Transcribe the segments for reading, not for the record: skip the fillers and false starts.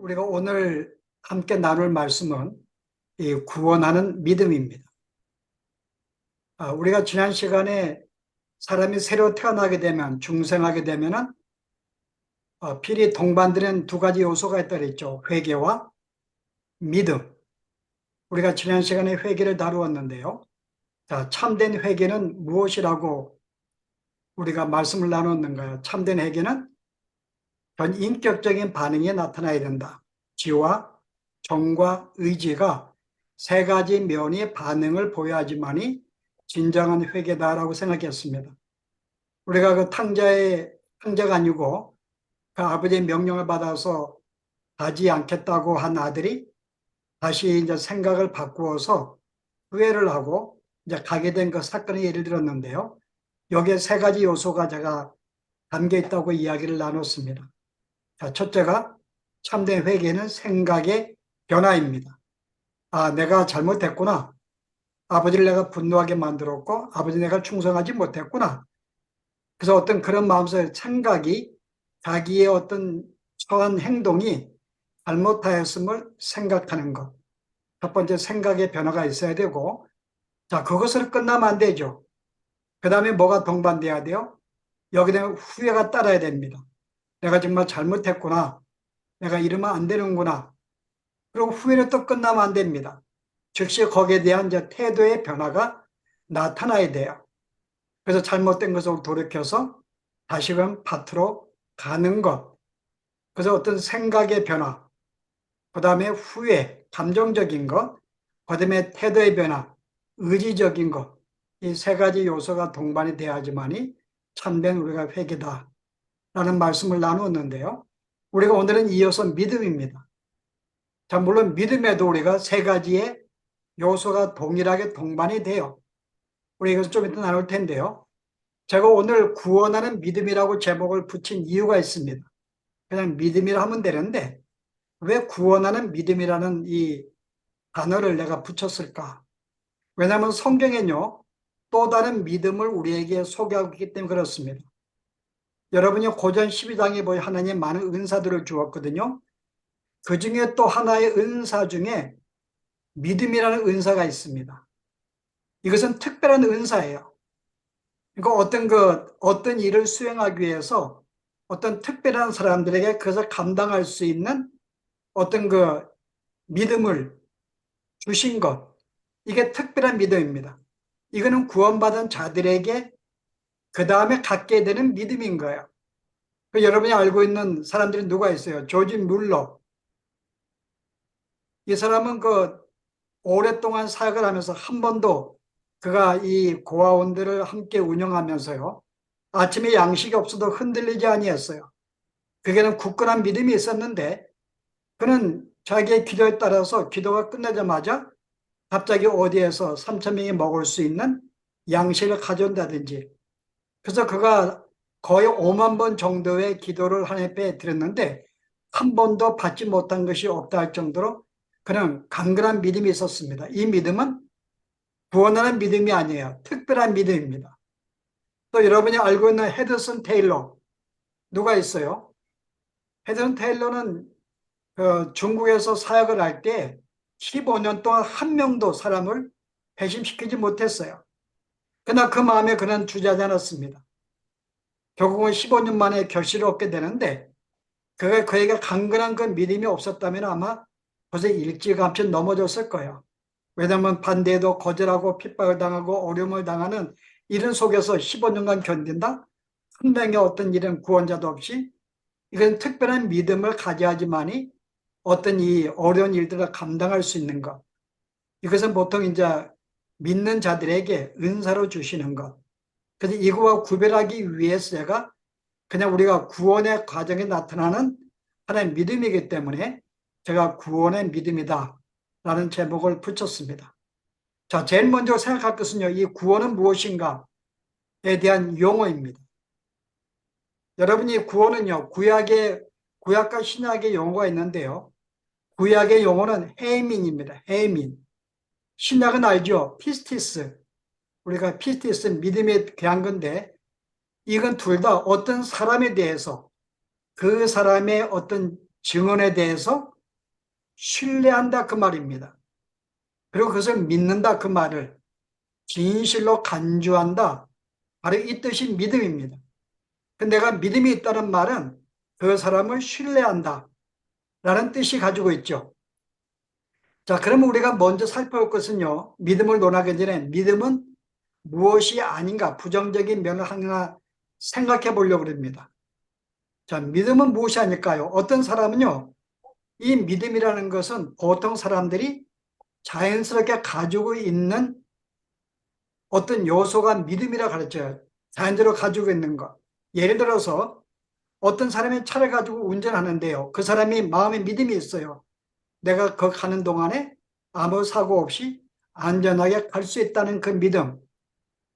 우리가 오늘 함께 나눌 말씀은 이 구원하는 믿음입니다. 우리가 지난 시간에 사람이 새로 태어나게 되면, 중생하게 되면은 필히 동반되는 두 가지 요소가 있다 그랬죠. 회개와 믿음. 우리가 지난 시간에 회개를 다루었는데요. 자, 참된 회개는 무엇이라고 우리가 말씀을 나눴는가요? 참된 회개는 전인격적인 반응이 나타나야 된다. 지와 정과 의지가 세 가지 면의 반응을 보여야지만이 진정한 회개다라고 생각했습니다. 우리가 그 탕자가 아니고 그 아버지의 명령을 받아서 가지 않겠다고 한 아들이 다시 이제 생각을 바꾸어서 후회를 하고 이제 가게 된 그 사건의 예를 들었는데요. 여기에 세 가지 요소가 제가 담겨 있다고 이야기를 나눴습니다. 자, 첫째가 참된 회개는 생각의 변화입니다. 내가 잘못했구나. 아버지를 내가 분노하게 만들었고, 아버지 내가 충성하지 못했구나. 그래서 어떤 그런 마음속에 생각이 자기의 어떤 처한 행동이 잘못하였음을 생각하는 것. 첫 번째 생각의 변화가 있어야 되고, 자, 그것으로 끝나면 안 되죠. 그 다음에 뭐가 동반돼야 돼요? 여기에 후회가 따라야 됩니다. 내가 정말 잘못했구나. 내가 이러면 안 되는구나. 그리고 후회로 또 끝나면 안 됩니다. 즉시 거기에 대한 이제 태도의 변화가 나타나야 돼요. 그래서 잘못된 것을 돌이켜서 다시금 밭으로 가는 것. 그래서 어떤 생각의 변화, 그 다음에 후회, 감정적인 것, 그 다음에 태도의 변화, 의지적인 것. 이 세 가지 요소가 동반이 돼야지만이 참된 우리가 회개다. 라는 말씀을 나누었는데요. 우리가 오늘은 이어서 믿음입니다. 자, 물론 믿음에도 우리가 세 가지의 요소가 동일하게 동반이 돼요. 우리 이것을 좀 이따 나눌 텐데요. 제가 오늘 구원하는 믿음이라고 제목을 붙인 이유가 있습니다. 그냥 믿음이라 하면 되는데 왜 구원하는 믿음이라는 이 단어를 내가 붙였을까? 왜냐하면 성경에는요, 또 다른 믿음을 우리에게 소개하고 있기 때문에 그렇습니다. 여러분이 고전 12장에 보여 하나님 많은 은사들을 주었거든요. 그 중에 또 하나의 은사 중에 믿음이라는 은사가 있습니다. 이것은 특별한 은사예요. 그러니까 어떤 일을 수행하기 위해서 어떤 특별한 사람들에게 그것을 감당할 수 있는 어떤 그 믿음을 주신 것. 이게 특별한 믿음입니다. 이거는 구원받은 자들에게 그 다음에 갖게 되는 믿음인 거예요. 여러분이 알고 있는 사람들이 누가 있어요? 조지 뮬러. 이 사람은 오랫동안 사역을 하면서 한 번도 그가 이 고아원들을 함께 운영하면서요. 아침에 양식이 없어도 흔들리지 아니했어요. 그게는 굳건한 믿음이 있었는데 그는 자기의 기도에 따라서 기도가 끝나자마자 갑자기 어디에서 3,000명이 먹을 수 있는 양식을 가져온다든지 그래서 그가 거의 5만 번 정도의 기도를 하나님께 드렸는데 한 번도 받지 못한 것이 없다 할 정도로 그는 강건한 믿음이 있었습니다. 이 믿음은 구원하는 믿음이 아니에요. 특별한 믿음입니다. 또 여러분이 알고 있는 헤드슨 테일러 누가 있어요? 헤드슨 테일러는 중국에서 사역을 할 때 15년 동안 한 명도 사람을 배심시키지 못했어요. 그러나 그 마음에 그는 주저하지 않았습니다. 결국은 15년 만에 결실을 얻게 되는데 그에게 강건한 그 믿음이 없었다면 아마 벌써 일찌감치 넘어졌을 거예요. 왜냐하면 반대에도 거절하고 핍박을 당하고 어려움을 당하는 이런 속에서 15년간 견딘다? 한 명의 어떤 이런 구원자도 없이 이건 특별한 믿음을 가져야지만이 어떤 이 어려운 일들을 감당할 수 있는 것. 이것은 보통 이제 믿는 자들에게 은사로 주시는 것. 그래서 이거와 구별하기 위해서 제가 그냥 우리가 구원의 과정에 나타나는 하나의 믿음이기 때문에 제가 구원의 믿음이다 라는 제목을 붙였습니다. 자, 제일 먼저 생각할 것은요, 이 구원은 무엇인가에 대한 용어입니다. 여러분이 구원은요, 구약과 신약의 용어가 있는데요. 구약의 용어는 헤이민입니다. 헤이민. 신약은 알죠? 피스티스. 우리가 피스티스 믿음에 대한 건데 이건 둘 다 어떤 사람에 대해서 그 사람의 어떤 증언에 대해서 신뢰한다 그 말입니다. 그리고 그것을 믿는다 그 말을 진실로 간주한다. 바로 이 뜻이 믿음입니다. 내가 믿음이 있다는 말은 그 사람을 신뢰한다 라는 뜻이 가지고 있죠. 자, 그러면 우리가 먼저 살펴볼 것은요, 믿음을 논하기 전에 믿음은 무엇이 아닌가, 부정적인 면을 하나 생각해 보려고 합니다. 자, 믿음은 무엇이 아닐까요? 어떤 사람은요, 이 믿음이라는 것은 보통 사람들이 자연스럽게 가지고 있는 어떤 요소가 믿음이라 가르쳐요. 자연적으로 가지고 있는 것. 예를 들어서 어떤 사람이 차를 가지고 운전하는데요. 그 사람이 마음에 믿음이 있어요. 내가 그 가는 동안에 아무 사고 없이 안전하게 갈 수 있다는 그 믿음.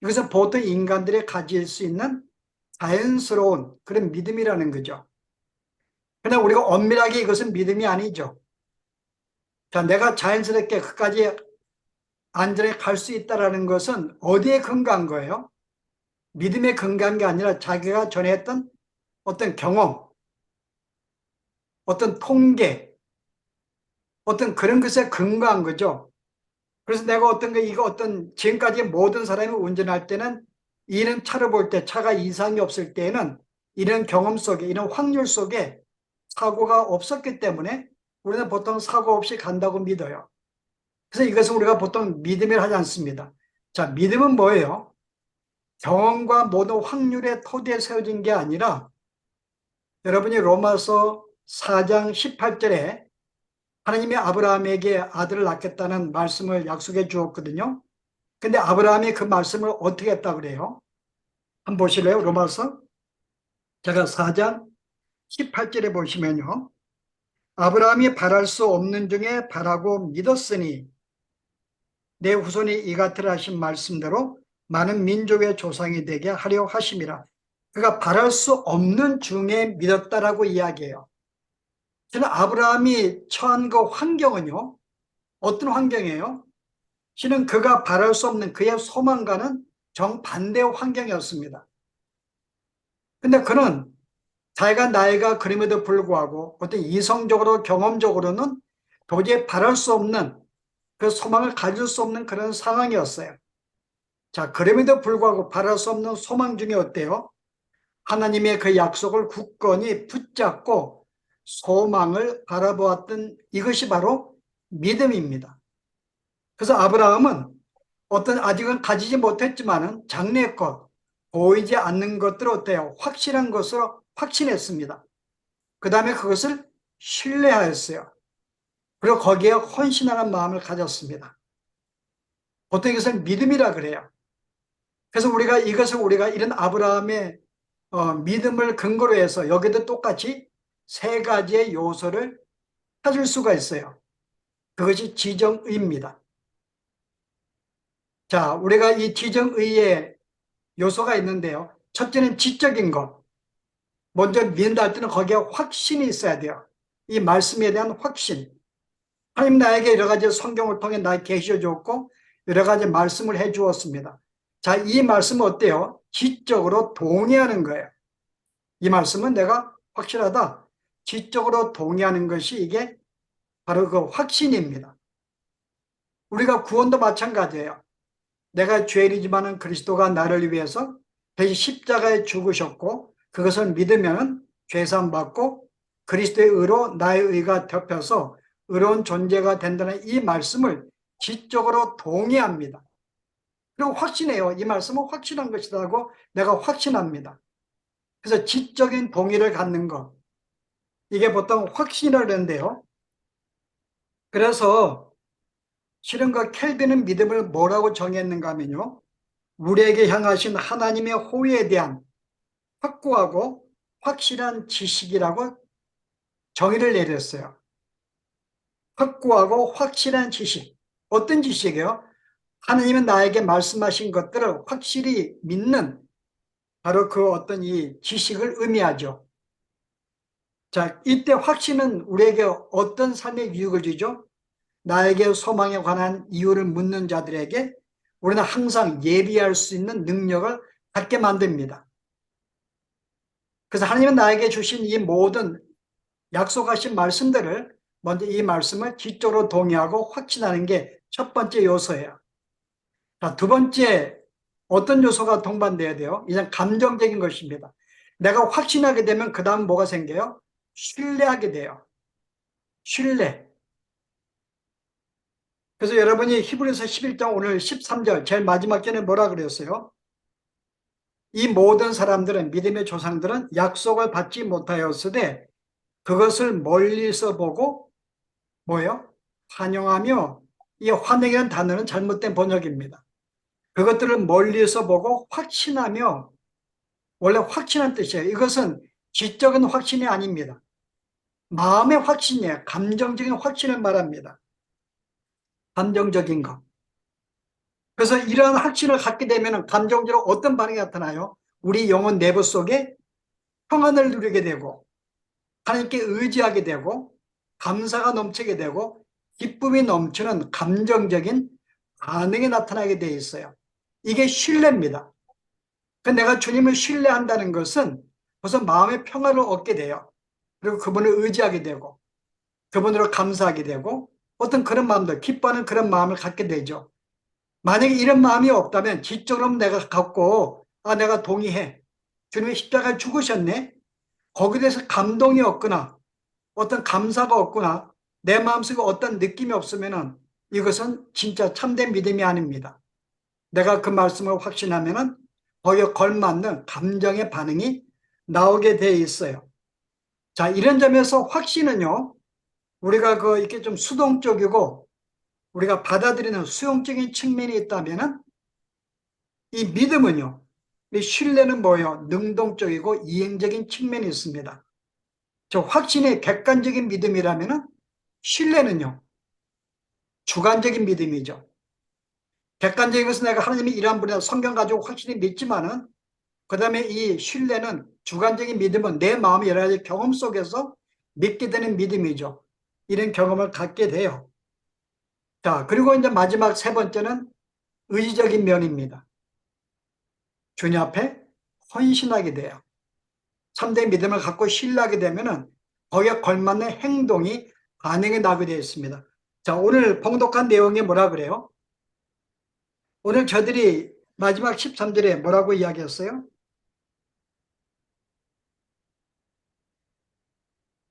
이것은 보통 인간들이 가질 수 있는 자연스러운 그런 믿음이라는 거죠. 그러나 우리가 엄밀하게 이것은 믿음이 아니죠. 자, 내가 자연스럽게 그까지 안전하게 갈 수 있다는 것은 어디에 근거한 거예요? 믿음에 근거한 게 아니라 자기가 전에 했던 어떤 경험, 어떤 통계, 어떤 그런 것에 근거한 거죠. 그래서 내가 이거 어떤 지금까지 모든 사람이 운전할 때는 이런 차를 볼 때 차가 이상이 없을 때에는 이런 경험 속에, 이런 확률 속에 사고가 없었기 때문에 우리는 보통 사고 없이 간다고 믿어요. 그래서 이것은 우리가 보통 믿음이라 하지 않습니다. 자, 믿음은 뭐예요? 경험과 모든 확률의 토대에 세워진 게 아니라 여러분이 로마서 4장 18절에 하나님이 아브라함에게 아들을 낳겠다는 말씀을 약속해 주었거든요. 근데 아브라함이 그 말씀을 어떻게 했다 그래요? 한번 보실래요? 로마서 제가 4장 18절에 보시면요. 아브라함이 바랄 수 없는 중에 바라고 믿었으니 내 후손이 이 같으라 하신 말씀대로 많은 민족의 조상이 되게 하려 하심이라. 그가 바랄 수 없는 중에 믿었다라고 이야기해요. 저는 아브라함이 처한 그 환경은요. 어떤 환경이에요? 실은 그가 바랄 수 없는 그의 소망과는 정반대의 환경이었습니다. 근데 그는 자기가 나이가 그럼에도 불구하고 어떤 이성적으로 경험적으로는 도저히 바랄 수 없는 그 소망을 가질 수 없는 그런 상황이었어요. 자, 그럼에도 불구하고 바랄 수 없는 소망 중에 어때요? 하나님의 그 약속을 굳건히 붙잡고 소망을 바라보았던 이것이 바로 믿음입니다. 그래서 아브라함은 어떤 아직은 가지지 못했지만은 장래것, 보이지 않는 것들을 어때요? 확실한 것으로 확신했습니다. 그 다음에 그것을 신뢰하였어요. 그리고 거기에 헌신하는 마음을 가졌습니다. 보통 이것을 믿음이라 그래요. 그래서 우리가 이런 아브라함의 믿음을 근거로 해서 여기도 똑같이 세 가지의 요소를 찾을 수가 있어요. 그것이 지정의입니다. 자, 우리가 이 지정의의 요소가 있는데요. 첫째는 지적인 것. 먼저 믿는다 할 때는 거기에 확신이 있어야 돼요. 이 말씀에 대한 확신. 하나님 나에게 여러 가지 성경을 통해 나에게 계시해 주었고 여러 가지 말씀을 해 주었습니다. 자, 이 말씀은 어때요? 지적으로 동의하는 거예요. 이 말씀은 내가 확실하다. 지적으로 동의하는 것이 이게 바로 그 확신입니다. 우리가 구원도 마찬가지예요. 내가 죄인이지만은 그리스도가 나를 위해서 대신 십자가에 죽으셨고 그것을 믿으면 죄사함 받고 그리스도의 의로 나의 의가 덮여서 의로운 존재가 된다는 이 말씀을 지적으로 동의합니다. 그리고 확신해요. 이 말씀은 확실한 것이라고 내가 확신합니다. 그래서 지적인 동의를 갖는 것. 이게 보통 확신을 하는데요. 그래서 실은 그 켈빈은 믿음을 뭐라고 정했는가 하면요. 우리에게 향하신 하나님의 호의에 대한 확고하고 확실한 지식이라고 정의를 내렸어요. 확고하고 확실한 지식. 어떤 지식이요? 하나님은 나에게 말씀하신 것들을 확실히 믿는 바로 그 어떤 이 지식을 의미하죠. 자, 이때 확신은 우리에게 어떤 삶의 유익을 주죠? 나에게 소망에 관한 이유를 묻는 자들에게 우리는 항상 예비할 수 있는 능력을 갖게 만듭니다. 그래서 하나님은 나에게 주신 이 모든 약속하신 말씀들을 먼저 이 말씀을 지적으로 동의하고 확신하는 게 첫 번째 요소예요. 자, 두 번째, 어떤 요소가 동반돼야 돼요? 이제 감정적인 것입니다. 내가 확신하게 되면 그 다음 뭐가 생겨요? 신뢰하게 돼요. 신뢰. 그래서 여러분이 히브리서 11장 오늘 13절 제일 마지막 절에 뭐라 그랬어요? 이 모든 사람들은 믿음의 조상들은 약속을 받지 못하였으되 그것을 멀리서 보고 뭐예요? 환영하며, 이 환영이라는 단어는 잘못된 번역입니다. 그것들을 멀리서 보고 확신하며, 원래 확신한 뜻이에요. 이것은 지적인 확신이 아닙니다. 마음의 확신이에요. 감정적인 확신을 말합니다. 감정적인 것. 그래서 이러한 확신을 갖게 되면 감정적으로 어떤 반응이 나타나요? 우리 영혼 내부 속에 평안을 누리게 되고 하나님께 의지하게 되고 감사가 넘치게 되고 기쁨이 넘치는 감정적인 반응이 나타나게 되어 있어요. 이게 신뢰입니다. 내가 주님을 신뢰한다는 것은 우선 마음의 평화를 얻게 돼요. 그리고 그분을 의지하게 되고 그분으로 감사하게 되고 어떤 그런 마음들, 기뻐하는 그런 마음을 갖게 되죠. 만약에 이런 마음이 없다면 지적으로 내가 갖고 내가 동의해. 주님이 십자가에 죽으셨네. 거기에 대해서 감동이 없거나 어떤 감사가 없거나 내 마음속에 어떤 느낌이 없으면 이것은 진짜 참된 믿음이 아닙니다. 내가 그 말씀을 확신하면 거기에 걸맞는 감정의 반응이 나오게 돼 있어요. 자, 이런 점에서 확신은요, 우리가 이렇게 좀 수동적이고 우리가 받아들이는 수용적인 측면이 있다면 이 믿음은요, 이 신뢰는 뭐예요? 능동적이고 이행적인 측면이 있습니다. 저 확신의 객관적인 믿음이라면 신뢰는요, 주관적인 믿음이죠. 객관적인 것은 내가 하나님이 이러한 분이다 성경 가지고 확실히 믿지만은 그 다음에 이 신뢰는 주관적인 믿음은 내 마음의 여러 가지 경험 속에서 믿게 되는 믿음이죠. 이런 경험을 갖게 돼요. 자, 그리고 이제 마지막 세 번째는 의지적인 면입니다. 주님 앞에 헌신하게 돼요. 참된 믿음을 갖고 신뢰하게 되면은 거기에 걸맞는 행동이 반응이 나게 되어 있습니다. 자, 오늘 봉독한 내용이 뭐라 그래요? 오늘 저들이 마지막 13절에 뭐라고 이야기했어요?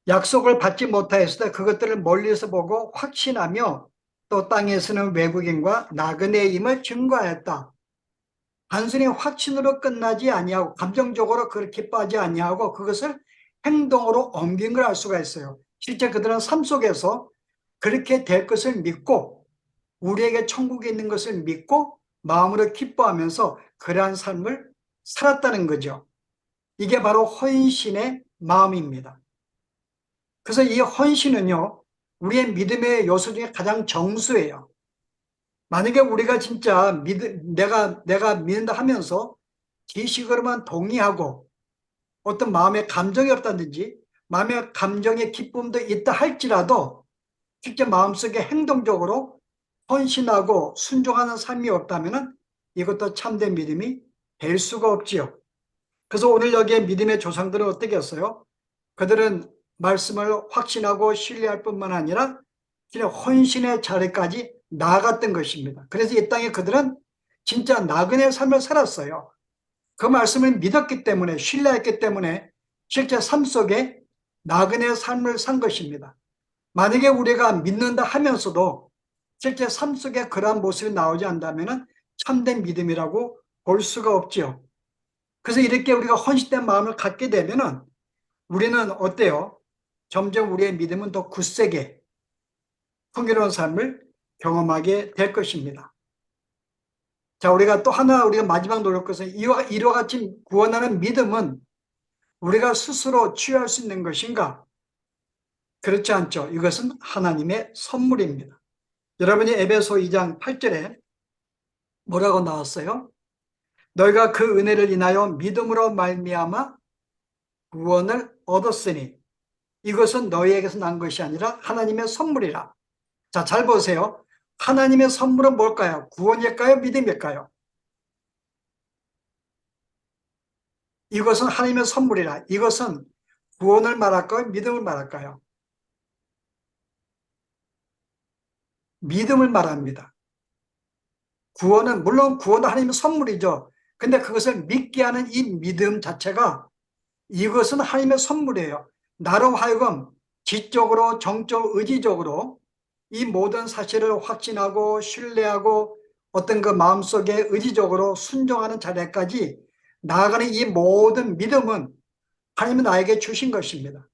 약속을 받지 못하였을 때 그것들을 멀리서 보고 확신하며 또 땅에서는 외국인과 나그네임을 증거하였다. 단순히 확신으로 끝나지 아니하고 감정적으로 그렇게 기뻐하지 아니하고 그것을 행동으로 옮긴 걸 알 수가 있어요. 실제 그들은 삶 속에서 그렇게 될 것을 믿고 우리에게 천국에 있는 것을 믿고 마음으로 기뻐하면서 그러한 삶을 살았다는 거죠. 이게 바로 헌신의 마음입니다. 그래서 이 헌신은요, 우리의 믿음의 요소 중에 가장 정수예요. 만약에 우리가 진짜 내가 믿는다 하면서 지식으로만 동의하고 어떤 마음의 감정이 없다든지 마음의 감정의 기쁨도 있다 할지라도 실제 마음속에 행동적으로 헌신하고 순종하는 삶이 없다면 이것도 참된 믿음이 될 수가 없지요. 그래서 오늘 여기에 믿음의 조상들은 어떻게 했어요? 그들은 말씀을 확신하고 신뢰할 뿐만 아니라 그냥 헌신의 자리까지 나아갔던 것입니다. 그래서 이 땅에 그들은 진짜 나그네 삶을 살았어요. 그 말씀을 믿었기 때문에 신뢰했기 때문에 실제 삶 속에 나그네 삶을 산 것입니다. 만약에 우리가 믿는다 하면서도 실제 삶 속에 그러한 모습이 나오지 않는다면 참된 믿음이라고 볼 수가 없지요. 그래서 이렇게 우리가 헌신된 마음을 갖게 되면 우리는 어때요? 점점 우리의 믿음은 더 굳세게 풍요로운 삶을 경험하게 될 것입니다. 자, 우리가 또 하나 우리가 마지막 노력 것은 이와 같이 구원하는 믿음은 우리가 스스로 취할 수 있는 것인가? 그렇지 않죠. 이것은 하나님의 선물입니다. 여러분이 에베소 2장 8절에 뭐라고 나왔어요? 너희가 그 은혜를 인하여 믿음으로 말미암아 구원을 얻었으니 이것은 너희에게서 난 것이 아니라 하나님의 선물이라. 자, 잘 보세요. 하나님의 선물은 뭘까요? 구원일까요? 믿음일까요? 이것은 하나님의 선물이라. 이것은 구원을 말할까요? 믿음을 말할까요? 믿음을 말합니다. 구원은, 물론 구원은 하나님의 선물이죠. 근데 그것을 믿게 하는 이 믿음 자체가, 이것은 하나님의 선물이에요. 나로 하여금 지적으로, 정적, 의지적으로 이 모든 사실을 확신하고 신뢰하고 어떤 그 마음속에 의지적으로 순종하는 자리까지 나아가는 이 모든 믿음은 하나님은 나에게 주신 것입니다.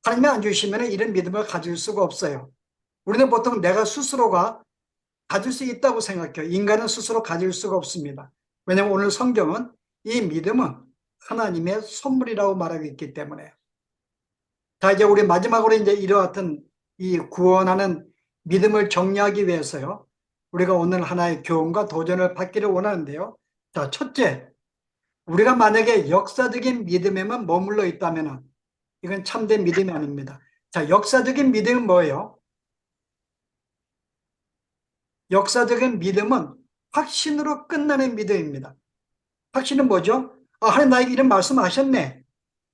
하나님이 안 주시면 이런 믿음을 가질 수가 없어요. 우리는 보통 내가 스스로가 가질 수 있다고 생각해요. 인간은 스스로 가질 수가 없습니다. 왜냐하면 오늘 성경은 이 믿음은 하나님의 선물이라고 말하고 있기 때문에. 자, 이제 우리 마지막으로 이제 이와 같은 이 구원하는 믿음을 정리하기 위해서요, 우리가 오늘 하나의 교훈과 도전을 받기를 원하는데요. 자, 첫째, 우리가 만약에 역사적인 믿음에만 머물러 있다면 이건 참된 믿음이 아닙니다. 자, 역사적인 믿음은 뭐예요? 역사적인 믿음은 확신으로 끝나는 믿음입니다. 확신은 뭐죠? 아, 하나님 나에게 이런 말씀하셨네.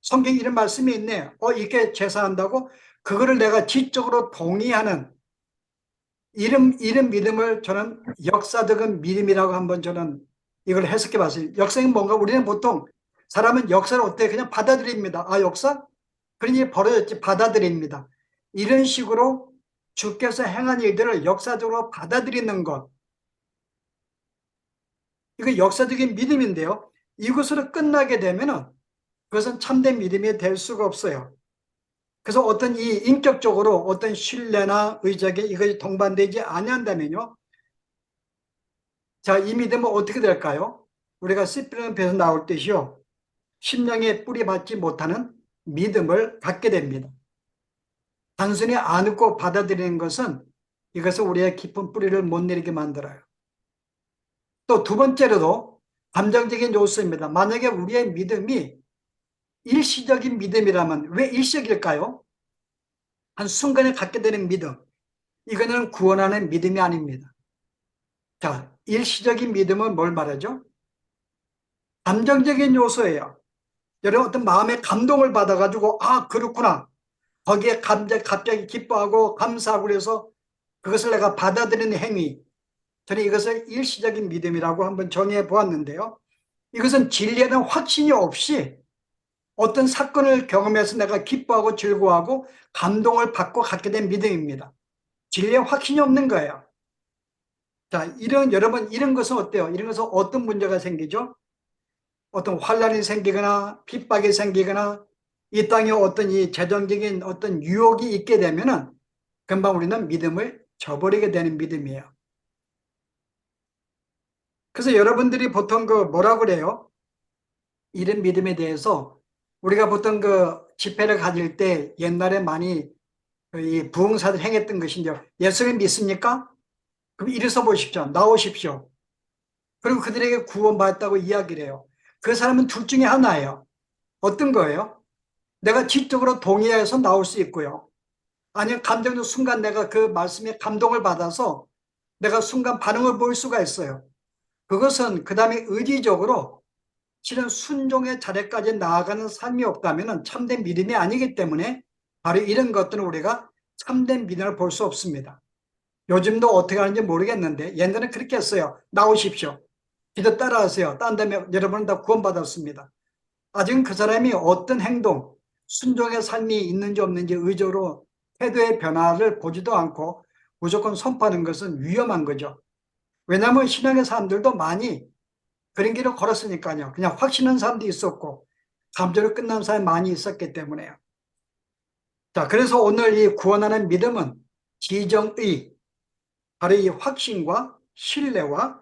성경에 이런 말씀이 있네. 이렇게 제사한다고 그거를 내가 지적으로 동의하는 이런 믿음을 저는 역사적인 믿음이라고 한번 저는 이걸 해석해 봤어요. 역사는 뭔가 우리는 보통 사람은 역사를 어떻게 그냥 받아들입니다. 아, 역사? 그러니 벌어졌지 받아들입니다. 이런 식으로 주께서 행한 일들을 역사적으로 받아들이는 것. 이거 역사적인 믿음인데요. 이것으로 끝나게 되면은 그것은 참된 믿음이 될 수가 없어요. 그래서 어떤 이 인격적으로 어떤 신뢰나 의적에 이것이 동반되지 아니한다면요. 자, 이 믿음은 어떻게 될까요? 우리가 시편 배에서 나올 때시요. 심령에 뿌리 받지 못하는 믿음을 갖게 됩니다. 단순히 안고 받아들이는 것은 이것은 우리의 깊은 뿌리를 못 내리게 만들어요. 또 두 번째로도 감정적인 요소입니다. 만약에 우리의 믿음이 일시적인 믿음이라면 왜 일시적일까요? 한순간에 갖게 되는 믿음. 이거는 구원하는 믿음이 아닙니다. 자, 일시적인 믿음은 뭘 말하죠? 감정적인 요소예요. 여러분 어떤 마음의 감동을 받아가지고 아 그렇구나. 거기에 갑자기 기뻐하고 감사하고 그래서 그것을 내가 받아들이는 행위. 저는 이것을 일시적인 믿음이라고 한번 정의해 보았는데요. 이것은 진리에 대한 확신이 없이 어떤 사건을 경험해서 내가 기뻐하고 즐거워하고 감동을 받고 갖게 된 믿음입니다. 진리에 확신이 없는 거예요. 자, 여러분, 이런 것은 어때요? 이런 것은 어떤 문제가 생기죠? 어떤 환란이 생기거나 핍박이 생기거나 이 땅에 어떤 이 재정적인 어떤 유혹이 있게 되면은 금방 우리는 믿음을 저버리게 되는 믿음이에요. 그래서 여러분들이 보통 그 뭐라 그래요? 이런 믿음에 대해서 우리가 보통 그 집회를 가질 때 옛날에 많이 이 부흥사들 행했던 것인데 예수님 믿습니까? 그럼 일어서 보십시오. 나오십시오. 그리고 그들에게 구원받았다고 이야기를 해요. 그 사람은 둘 중에 하나예요. 어떤 거예요? 내가 지적으로 동의해서 나올 수 있고요. 아니면 감정적 순간 내가 그 말씀에 감동을 받아서 내가 순간 반응을 보일 수가 있어요. 그것은 그 다음에 의지적으로 실은 순종의 자리까지 나아가는 삶이 없다면 참된 믿음이 아니기 때문에 바로 이런 것들은 우리가 참된 믿음을 볼 수 없습니다. 요즘도 어떻게 하는지 모르겠는데 옛날에 그렇게 했어요. 나오십시오. 기도 따라하세요. 딴 다음에 여러분은 다 구원받았습니다. 아직은 그 사람이 어떤 행동, 순종의 삶이 있는지 없는지 의적으로 태도의 변화를 보지도 않고 무조건 선포하는 것은 위험한 거죠. 왜냐하면 신앙의 사람들도 많이 그런 길을 걸었으니까요. 그냥 확신한 사람도 있었고 감정으로 끝난 사람이 많이 있었기 때문에요. 자, 그래서 오늘 이 구원하는 믿음은 지정의, 바로 이 확신과 신뢰와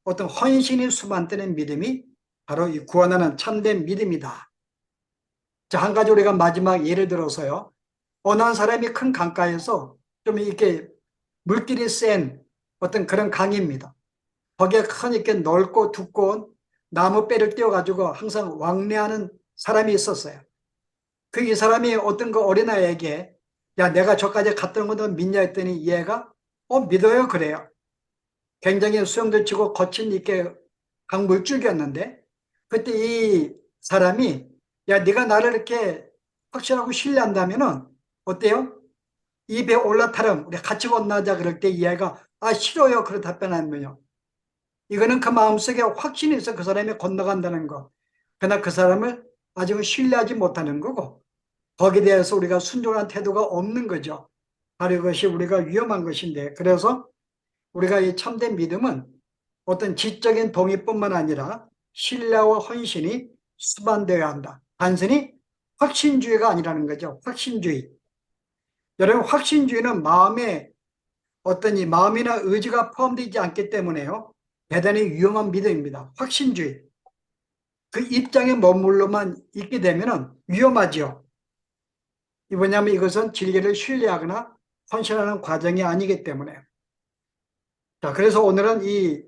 어떤 헌신이 수반되는 믿음이 바로 이 구원하는 참된 믿음이다. 자, 한 가지 우리가 마지막 예를 들어서요. 어느 한 사람이 큰 강가에서 좀 이렇게 물길이 센 어떤 그런 강입니다. 거기에 큰 이렇게 넓고 두꺼운 나무 뼈를 띄워가지고 항상 왕래하는 사람이 있었어요. 그 이 사람이 어떤 그 어린아이에게 야, 내가 저까지 갔던 것도 믿냐 했더니 얘가 믿어요. 그래요. 굉장히 수영도 치고 거친 이렇게 강물줄기였는데 그때 이 사람이 야, 네가 나를 이렇게 확신하고 신뢰한다면은 어때요? 입에 올라타름 우리 같이 건너자 그럴 때 이 아이가 아 싫어요 그런 답변하면요, 이거는 그 마음속에 확신이 있어 그 사람이 건너간다는 거. 그러나 그 사람을 아직은 신뢰하지 못하는 거고 거기에 대해서 우리가 순종한 태도가 없는 거죠. 바로 이것이 우리가 위험한 것인데, 그래서 우리가 이 참된 믿음은 어떤 지적인 동의뿐만 아니라 신뢰와 헌신이 수반되어야 한다. 단순히 확신주의가 아니라는 거죠. 확신주의. 여러분, 확신주의는 마음에 어떤 이 마음이나 의지가 포함되지 않기 때문에요, 대단히 위험한 믿음입니다. 확신주의. 그 입장에 머물러만 있게 되면 위험하죠. 왜냐하면 이것은 진리를 신뢰하거나 헌신하는 과정이 아니기 때문에. 자, 그래서 오늘은 이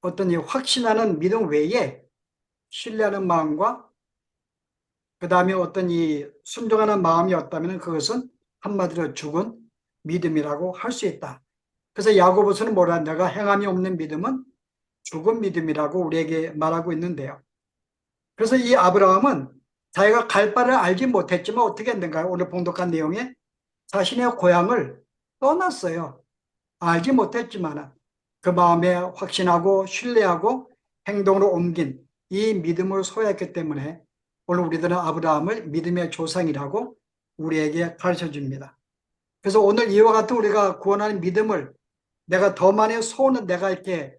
어떤 이 확신하는 믿음 외에 신뢰하는 마음과 그 다음에 어떤 이 순종하는 마음이었다면 그것은 한마디로 죽은 믿음이라고 할 수 있다. 그래서 야고보서는 뭐라, 내가 행함이 없는 믿음은 죽은 믿음이라고 우리에게 말하고 있는데요. 그래서 이 아브라함은 자기가 갈 바를 알지 못했지만 어떻게 했는가요? 오늘 봉독한 내용에 자신의 고향을 떠났어요. 알지 못했지만 그 마음에 확신하고 신뢰하고 행동으로 옮긴 이 믿음을 소유했기 때문에 오늘 우리들은 아브라함을 믿음의 조상이라고 우리에게 가르쳐 줍니다. 그래서 오늘 이와 같은 우리가 구원하는 믿음을 내가 더 많이 소원은 내가 이렇게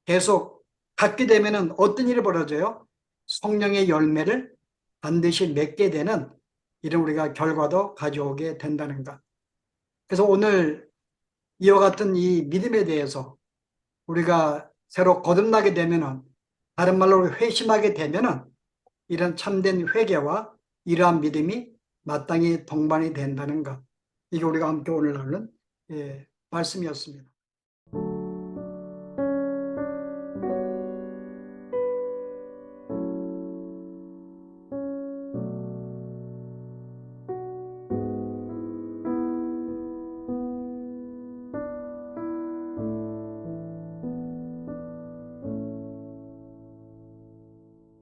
계속 갖게 되면 어떤 일이 벌어져요? 성령의 열매를 반드시 맺게 되는 이런 우리가 결과도 가져오게 된다는 것. 그래서 오늘 이와 같은 이 믿음에 대해서 우리가 새로 거듭나게 되면은, 다른 말로 회심하게 되면은 이런 참된 회개와 이러한 믿음이 마땅히 동반이 된다는 것. 이게 우리가 함께 오늘 나눈 말씀이었습니다.